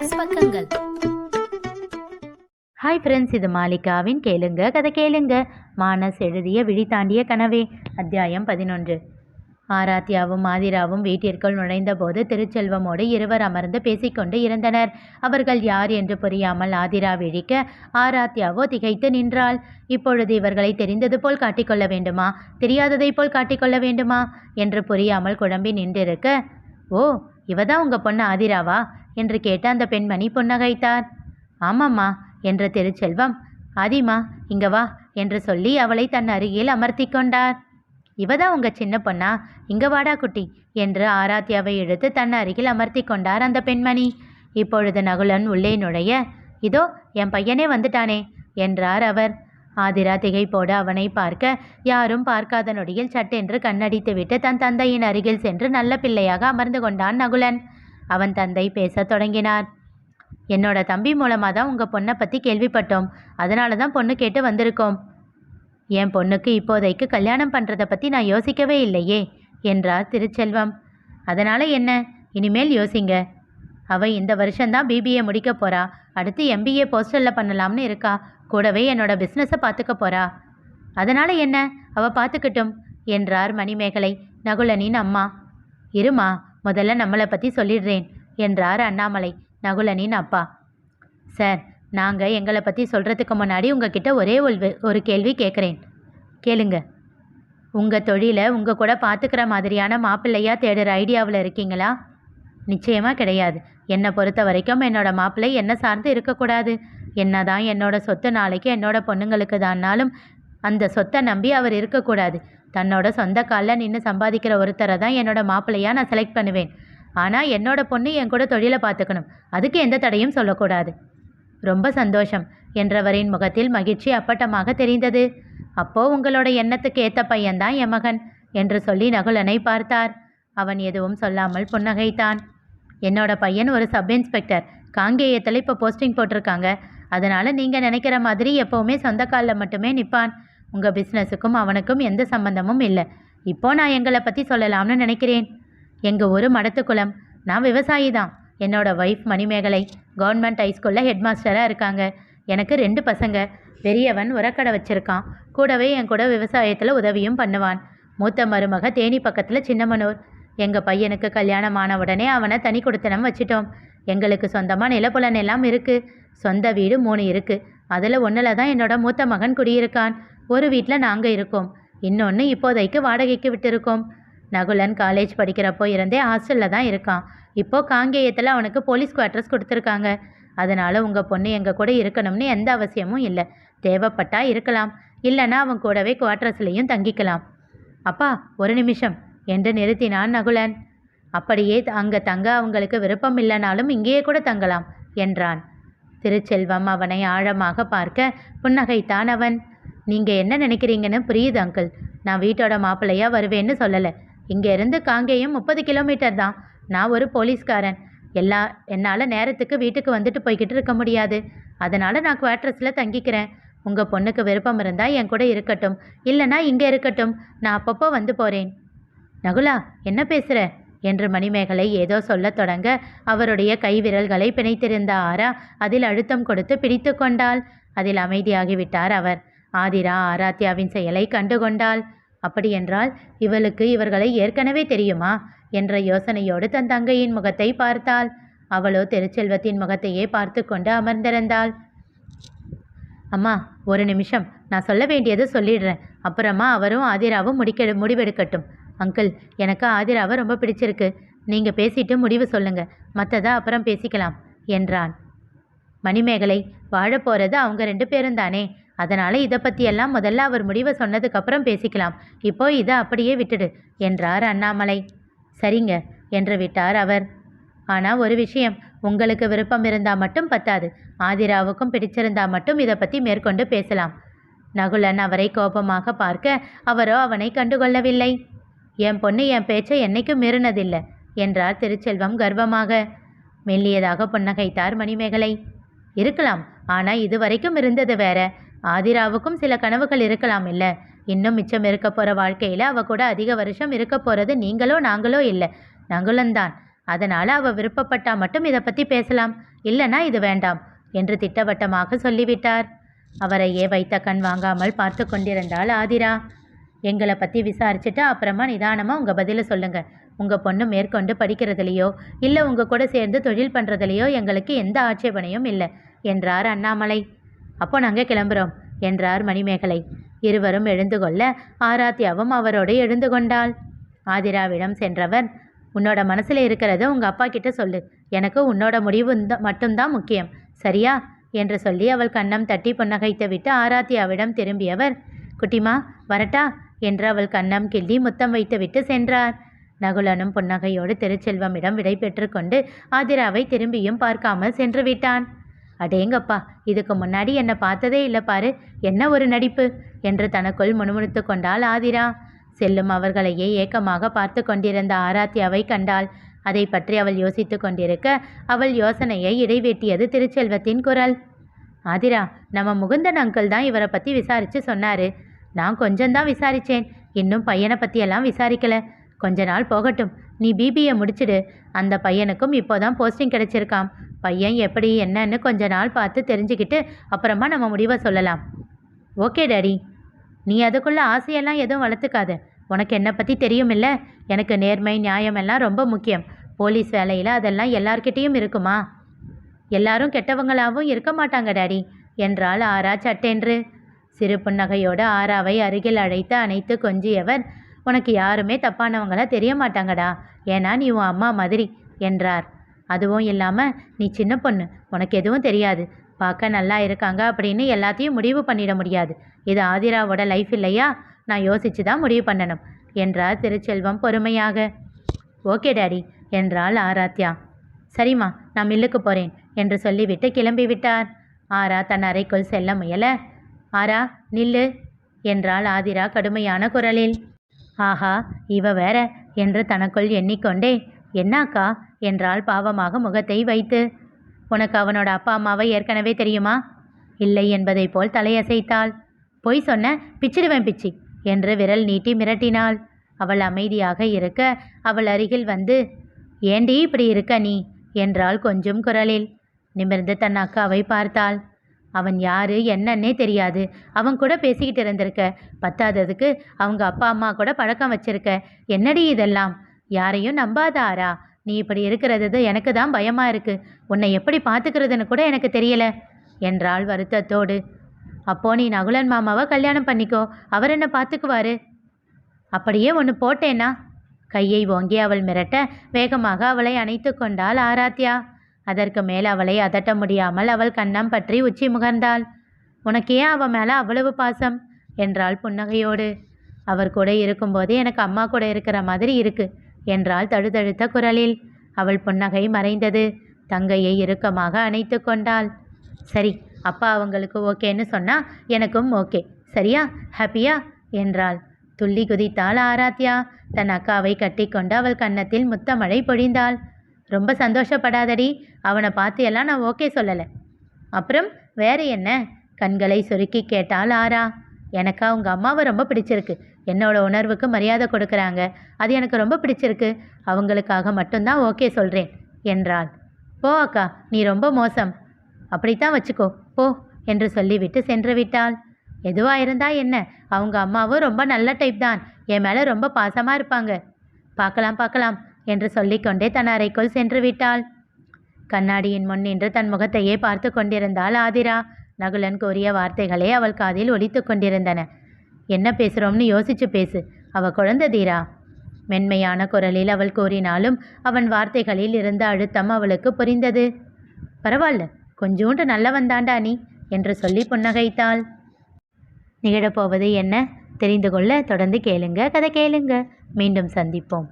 Business பக்கங்கள். Hi friends, இது மாலிகாவின் கேளுங்க கதை கேளுங்க. மானஸ் எழுதிய விழி தாண்டிய கனவே. அத்தியாயம் 11. ஆராத்யாவும் ஆதிராவும் வீட்டிற்குள் நுழைந்தபோது திருச்செல்வமோடு இருவர் அமர்ந்து பேசிக்கொண்டு இருந்தனர். அவர்கள் யார் என்று புரியாமல் ஆதிரா விழிக்க ஆராத்யாவோ திகைத்து நின்றாள். இப்பொழுது இவர்களை தெரிந்தது போல் காட்டிக்கொள்ள வேண்டுமா, தெரியாததை போல் காட்டிக்கொள்ள வேண்டுமா என்று புரியாமல் குழம்பி நின்றிருக்க, ஓ, இவதான் உங்க பொண்ணு ஆதிராவா என்று கேட்ட அந்த பெண்மணி புன்னகைத்தார். ஆமாம்மா என்ற திருச்செல்வம், ஆதிமா இங்க வா என்று சொல்லி அவளை தன் அருகில் அமர்த்தி கொண்டார். இவதான் உங்க சின்ன பொண்ணா, இங்க வாடா குட்டி என்று ஆராத்யாவை இழுத்து தன் அருகில் அமர்த்தி கொண்டார் அந்த பெண்மணி. இப்பொழுது நகுலன் உள்ளே நுழைய, இதோ என் பையனே வந்துட்டானே என்றார் அவர். ஆதிரா திகைப்போடு அவனை பார்க்க, யாரும் பார்க்காத நொடியில் சட்டென்று கண்ணடித்துவிட்டு தன் தந்தையின் அருகில் சென்று நல்ல பிள்ளையாக அமர்ந்து கொண்டான் நகுலன். அவன் தந்தை பேசத் தொடங்கினார். என்னோட தம்பி மூலமாக தான் உங்கள் பொண்ணை பற்றி கேள்விப்பட்டோம், அதனால தான் பொண்ணு கேட்டு வந்திருக்கோம். என் பொண்ணுக்கு இப்போதைக்கு கல்யாணம் பண்ணுறதை பற்றி நான் யோசிக்கவே இல்லையே என்றார் திருச்செல்வம். அதனால் என்ன, இனிமேல் யோசிங்க. அவள் இந்த வருஷம்தான் பிபிஏ முடிக்க போகிறா, அடுத்து எம்பிஏ போஸ்டலில் பண்ணலாம்னு இருக்கா, கூடவே என்னோட பிஸ்னஸை பார்த்துக்க போகிறா. அதனால் என்ன, அவள் பார்த்துக்கட்டும் என்றார் மணிமேகலை, நகுலனின் அம்மா. இருமா, முதல்ல நம்மளை பற்றி சொல்லிடுறேன் என்றார் அண்ணாமலை, நகுலனின் அப்பா. சார், நாங்கள் எங்களை பற்றி சொல்கிறதுக்கு முன்னாடி உங்ககிட்ட ஒரே ஒரு கேள்வி கேட்குறேன், கேளுங்க. உங்கள் தொழிலை உங்கள் கூட பார்த்துக்கிற மாதிரியான மாப்பிள்ளையா தேடுற ஐடியாவில் இருக்கீங்களா? நிச்சயமாக கிடையாது. என்னை பொறுத்த வரைக்கும் என்னோட மாப்பிள்ளை என்னை சார்ந்து இருக்கக்கூடாது. என்ன தான் என்னோட சொத்து நாளைக்கு என்னோட பொண்ணுங்களுக்கு தான்னாலும் அந்த சொத்தை நம்பி அவர் இருக்கக்கூடாது. தன்னோட சொந்த காலில் நின்று சம்பாதிக்கிற ஒருத்தரை தான் என்னோட மாப்பிள்ளையாக நான் செலக்ட் பண்ணுவேன். ஆனால் என்னோட பொண்ணு என் கூட தொழிலை பார்த்துக்கணும், அதுக்கு எந்த தடையும் சொல்லக்கூடாது. ரொம்ப சந்தோஷம் என்றவரின் முகத்தில் மகிழ்ச்சி அப்பட்டமாக தெரிந்தது. அப்போ உங்களோட எண்ணத்துக்கு ஏற்ற பையன்தான் என் மகன் என்று சொல்லி நகுலனை பார்த்தார். அவன் எதுவும் சொல்லாமல் புன்னகைத்தான். என்னோட பையன் ஒரு சப் இன்ஸ்பெக்டர், காங்கேயத்தில் இப்போ போஸ்டிங் போட்டிருக்காங்க. அதனால் நீங்கள் நினைக்கிற மாதிரி எப்போவுமே சொந்த காலில் மட்டுமே நிற்பான். உங்கள் பிஸ்னஸுக்கும் அவனுக்கும் எந்த சம்பந்தமும் இல்லை. இப்போ நான் எங்களை பற்றி சொல்லலாம்னு நினைக்கிறேன். எங்கள் ஊர் மடத்துக்குளம், நான் விவசாயி தான். என்னோட ஒய்ஃப் மணிமேகலை கவர்மெண்ட் ஹைஸ்கூலில் ஹெட் மாஸ்டராக இருக்காங்க. எனக்கு 2 பசங்க. பெரியவன் உரக்கடை வச்சுருக்கான், கூடவே என் கூட விவசாயத்தில் உதவியும் பண்ணுவான். மூத்த மருமக தேனி பக்கத்தில் சின்னமனூர். எங்கள் பையனுக்கு கல்யாணம் ஆன உடனே அவனை தனி கொடுத்தனம் வச்சிட்டோம். எங்களுக்கு சொந்தமாக நிலப்புலன் எல்லாம் இருக்குது. சொந்த வீடு 3 இருக்குது. அதில் ஒன்றில் தான் என்னோட மூத்த மகன் குடியிருக்கான். ஒரு வீட்டில் நாங்கள் இருக்கோம், இன்னொன்று இப்போதைக்கு வாடகைக்கு விட்டுருக்கோம். நகுலன் காலேஜ் படிக்கிறப்போ இருந்தே ஹாஸ்டலில் தான் இருக்கான். இப்போது காங்கேயத்தில் அவனுக்கு போலீஸ் குவார்ட்டர்ஸ் கொடுத்துருக்காங்க. அதனால் உங்கள் பொண்ணு எங்கள் கூட இருக்கணும்னு எந்த அவசியமும் இல்லை. தேவைப்பட்டா இருக்கலாம், இல்லைன்னா அவன் கூடவே குவார்ட்டர்ஸ்லேயும் தங்கிக்கலாம். அப்பா, ஒரு நிமிஷம் என்று நிறுத்தினான் நகுலன். அப்படியே அங்கே தங்க அவங்களுக்கு விருப்பம் இல்லைனாலும் இங்கேயே கூட தங்கலாம் என்றான். திருச்செல்வம் அவனை ஆழமாக பார்க்க புன்னகைத்தான் அவன். நீங்கள் என்ன நினைக்கிறீங்கன்னு புரியுது அங்கிள். நான் வீட்டோட மாப்பிள்ளையாக வருவேன்னு சொல்லலை. இங்கேருந்து காங்கேயம் 30 கிலோமீட்டர் தான். நான் ஒரு போலீஸ்காரன். என்னால் நேரத்துக்கு வீட்டுக்கு வந்துட்டு போய்கிட்டு இருக்க முடியாது. அதனால் நான் குவார்ட்டர்ஸில் தங்கிக்கிறேன். உங்கள் பொண்ணுக்கு விருப்பம் இருந்தால் என் கூட இருக்கட்டும், இல்லைனா இங்கே இருக்கட்டும். நான் அப்பப்போ வந்து போகிறேன். நகுலா, என்ன பேசுகிற என்று மணிமேகலை ஏதோ சொல்லத் தொடங்க அவருடைய கைவிரல்களை பிணைத்திருந்த ஆரா அதில் அழுத்தம் கொடுத்து பிடித்து கொண்டாள். அதில் அமைதியாகிவிட்டார் அவர். ஆதிரா ஆராத்யாவின் செயலை கண்டுகொண்டாள். அப்படியென்றால் இவளுக்கு இவர்களை ஏற்கனவே தெரியுமா என்ற யோசனையோடு தன் தங்கையின் முகத்தை பார்த்தாள். அவளோ திருச்செல்வத்தின் முகத்தையே பார்த்து கொண்டு அமர்ந்திருந்தாள். அம்மா, ஒரு நிமிஷம், நான் சொல்ல வேண்டியது சொல்லிடுறேன். அப்புறமா அவரும் ஆதிராவும் முடிவெடுக்கட்டும். அங்கிள், எனக்கு ஆதிராவை ரொம்ப பிடிச்சிருக்கு. நீங்கள் பேசிட்டு முடிவு சொல்லுங்கள், மற்றதை அப்புறம் பேசிக்கலாம் என்றான். மணிமேகலை, வாழ போகிறது அவங்க 2 பேரும் தானே, அதனால் இதை பற்றியெல்லாம் முதல்ல அவர் முடிவை சொன்னதுக்கப்புறம் பேசிக்கலாம். இப்போ இதை அப்படியே விட்டுடு என்றார் அண்ணாமலை. சரிங்க என்று விட்டார் அவர். ஆனால் ஒரு விஷயம், உங்களுக்கு விருப்பம் இருந்தால் மட்டும் பத்தாது. ஆதிராவுக்கும் பிடிச்சிருந்தா மட்டும் இதை பற்றி மேற்கொண்டு பேசலாம். நகுலன் அவரை கோபமாக பார்க்க அவரோ அவனை கண்டுகொள்ளவில்லை. என் பொண்ணு என் பேச்சை என்னைக்கும் மீறினதில்லை என்றார் திருச்செல்வம் கர்வமாக. மெல்லியதாக புன்னகைத்தார் மணிமேகலை. இருக்கலாம், ஆனால் இதுவரைக்கும் இருந்தது வேற. ஆதிராவுக்கும் சில கனவுகள் இருக்கலாம் இல்லை. இன்னும் மிச்சம் இருக்க போகிற வாழ்க்கையில் அவ கூட அதிக வருஷம் இருக்க போகிறது நீங்களோ நாங்களோ இல்லை, நகுலன்தான். அதனால் அவள் விருப்பப்பட்டா மட்டும் இதை பற்றி பேசலாம், இல்லைன்னா இது வேண்டாம் என்று திட்டவட்டமாக சொல்லிவிட்டார். அவரையே வைத்த கண் வாங்காமல் பார்த்து கொண்டிருந்தாள் ஆதிரா. எங்களை பற்றி விசாரிச்சுட்டு அப்புறமா நிதானமாக உங்கள் பதிலை சொல்லுங்கள். உங்கள் பொண்ணு மேற்கொண்டு படிக்கிறதுலையோ இல்லை உங்கள் கூட சேர்ந்து தொழில் பண்ணுறதுலையோ எங்களுக்கு எந்த ஆட்சேபனையும் இல்லை என்றார் அண்ணாமலை. அப்போ நாங்கள் கிளம்புறோம் என்றார் மணிமேகலை. இருவரும் எழுந்து கொள்ள ஆராத்யாவும் அவரோடு எழுந்து கொண்டாள். ஆதிராவிடம் சென்றவர், உன்னோட மனசில் இருக்கிறத உங்கள் அப்பா கிட்ட சொல்லு, எனக்கு உன்னோட முடிவு மட்டும்தான் முக்கியம், சரியா என்று சொல்லி அவள் கன்னம் தட்டி புன்னகைத்து விட்டு ஆராத்யாவிடம் திரும்பியவர், குட்டிமா வரட்டா என்று அவள் கன்னம் கிள்ளி முத்தம் வைத்துவிட்டு சென்றார். நகுலனும் புன்னகையோடு திருச்செல்வமிடம் விடை பெற்று கொண்டு ஆதிராவை திரும்பியும் பார்க்காமல் சென்று விட்டான். அடேங்கப்பா, இதுக்கு முன்னாடி என்னை பார்த்ததே இல்லை பாரு, என்ன ஒரு நடிப்பு என்று தனக்குள் முணுமுணுத்து கொண்டாள் ஆதிரா. செல்லும் அவர்களையே ஏக்கமாக பார்த்து கொண்டிருந்த ஆராத்யாவை கண்டாள். அதை பற்றி அவள் யோசித்து கொண்டிருக்க அவள் யோசனையை இடைவெட்டியது திருச்செல்வத்தின் குரல். ஆதிரா, நம்ம முகுந்தன் அங்கிள் தான் இவரை பற்றி விசாரித்து சொன்னார். நான் கொஞ்சம்தான் விசாரித்தேன், இன்னும் பையனை பற்றியெல்லாம் விசாரிக்கல. கொஞ்ச நாள் போகட்டும், நீ பிபிஏ முடிச்சிடு. அந்த பையனுக்கும் இப்போதான் போஸ்டிங் கிடைச்சிருக்காம். பையன் எப்படி என்னன்னு கொஞ்ச நாள் பார்த்து தெரிஞ்சுக்கிட்டு அப்புறமா நம்ம முடிவை சொல்லலாம். ஓகே டாடி, நீ அதுக்குள்ளே ஆசையெல்லாம் எதுவும் வளர்த்துக்காத. உனக்கு என்னை பற்றி தெரியும் இல்லை, எனக்கு நேர்மை நியாயமெல்லாம் ரொம்ப முக்கியம். போலீஸ் வேலையில் அதெல்லாம் எல்லார்கிட்டேயும் இருக்குமா? எல்லாரும் கெட்டவங்களாகவும் இருக்க மாட்டாங்க டாடி என்றாள் ஆரா சட்டென்று. சிறு புன்னகையோடு ஆராவை அருகில் அழைத்து அணைத்து கொஞ்சியவர், உனக்கு யாருமே தப்பானவங்களா தெரிய மாட்டாங்கடா, ஏன்னா நீ உன் அம்மா மாதிரி என்றார். அதுவும் இல்லாமல் நீ சின்ன பொண்ணு, உனக்கு எதுவும் தெரியாது. பார்க்க நல்லா இருக்காங்க அப்படின்னு எல்லாத்தையும் முடிவு பண்ணிட முடியாது. இது ஆதிராவோட லைஃப் இல்லையா, நான் யோசித்து தான் முடிவு பண்ணணும் என்றார் திருச்செல்வம் பொறுமையாக. ஓகே டாடி என்றாள் ஆராத்யா. சரிம்மா, நான் மில்லுக்கு போகிறேன் என்று சொல்லிவிட்டு கிளம்பிவிட்டார். ஆரா தன் அறைக்குள் செல்ல முயல, ஆரா நில்லு என்றாள் ஆதிரா கடுமையான குரலில். ஆஹா, இவ வேற என்று தனக்குள் எண்ணிக்கொண்டே, என்னாக்கா என்றாள் பாவமாக முகத்தை வைத்து. உனக்கு அவனோட அப்பா அம்மாவை ஏற்கனவே தெரியுமா? இல்லை என்பதை போல் தலையசைத்தாள். பொய் சொன்ன, பிச்சிடுவேன் பிச்சி என்று விரல் நீட்டி மிரட்டினாள். அவள் அமைதியாக இருக்க அவள் அருகில் வந்து, ஏண்டி இப்படி இருக்க நீ என்றாள் கொஞ்சம் குரலில். நிமிர்ந்து தன் அக்காவை பார்த்தாள். அவன் யாரு என்னன்னே தெரியாது, அவன் கூட பேசிக்கிட்டு இருந்திருக்க, பத்தாததுக்கு அவங்க அப்பா அம்மா கூட பழக்கம் வச்சிருக்க, என்னடி இதெல்லாம்? யாரையும் நம்பாத ஆரா, நீ இப்படி இருக்கிறது எனக்கு தான் பயமாக இருக்கு. உன்னை எப்படி பார்த்துக்கிறதுன்னு கூட எனக்கு தெரியல என்றாள் வருத்தத்தோடு. அப்போ நீ நகுலன் மாமாவை கல்யாணம் பண்ணிக்கோ, அவர் என்ன பார்த்துக்குவாரு. அப்படியே ஒன்று போட்டேன்னா? கையை ஓங்கி அவள் மிரட்ட வேகமாக அவளை அணைத்து கொண்டாள் ஆராத்யா. அதற்கு மேல் அவளை அதட்ட முடியாமல் அவள் கன்னம் பற்றி உச்சி முகர்ந்தாள். உனக்கு ஏன் அவன் மேலே அவ்வளவு பாசம் என்றாள் புன்னகையோடு. அவர் கூட இருக்கும்போதே எனக்கு அம்மா கூட இருக்கிற மாதிரி இருக்கு என்றாள் தழுதழுத்த குரலில். அவள் புன்னகை மறைந்தது. தங்கையை இறுக்கமாக அணைத்து கொண்டாள். சரி, அப்பா அவங்களுக்கு ஓகேன்னு சொன்னால் எனக்கும் ஓகே, சரியா, ஹாப்பியா என்றாள். துள்ளி குதித்தாள் ஆராத்யா. தன் அக்காவை கட்டிக்கொண்டு அவள் கன்னத்தில் முத்தமழை பொழிந்தாள். ரொம்ப சந்தோஷப்படாதடி, அவனை பார்த்து எல்லாம் நான் ஓகே சொல்லலை. அப்புறம் வேற என்ன? கண்களை சுருக்கி கேட்டாள் ஆரா. எனக்கா உங்கள் அம்மாவை ரொம்ப பிடிச்சிருக்கு, என்னோட உணர்வுக்கு மரியாதை கொடுக்குறாங்க, அது எனக்கு ரொம்ப பிடிச்சிருக்கு, அவங்களுக்காக மட்டும்தான் ஓகே சொல்கிறேன் என்றாள். போ அக்கா, நீ ரொம்ப மோசம், அப்படித்தான் வச்சுக்கோ போ என்று சொல்லிவிட்டு சென்று விட்டாள். எதுவாக இருந்தா என்ன, அவங்க அம்மாவும் ரொம்ப நல்ல டைப் தான், என் மேலே ரொம்ப பாசமாக இருப்பாங்க. பார்க்கலாம் பார்க்கலாம் என்று சொல்லிக்கொண்டே தன் அறைக்குள் சென்று விட்டாள். கண்ணாடியின் முன் நின்று தன் முகத்தையே பார்த்து கொண்டிருந்தாள் ஆதிரா. நகுலன் கூறிய வார்த்தைகளே அவள் காதில் ஒலித்து கொண்டிருந்தன. என்ன பேசுகிறோம்னு யோசிச்சு பேசு, அவ குழந்தை தீரா. மென்மையான குரலில் அவள் கூறினாலும் அவன் வார்த்தைகளில் இருந்த அழுத்தம் அவளுக்கு புரிந்தது. பரவாயில்ல, கொஞ்சோண்டு நல்லவந்தாண்டா நீ என்று சொல்லி புன்னகைத்தாள். நிகழப்போவது என்ன தெரிந்து கொள்ள தொடர்ந்து கேளுங்க, கதை கேளுங்க. மீண்டும் சந்திப்போம்.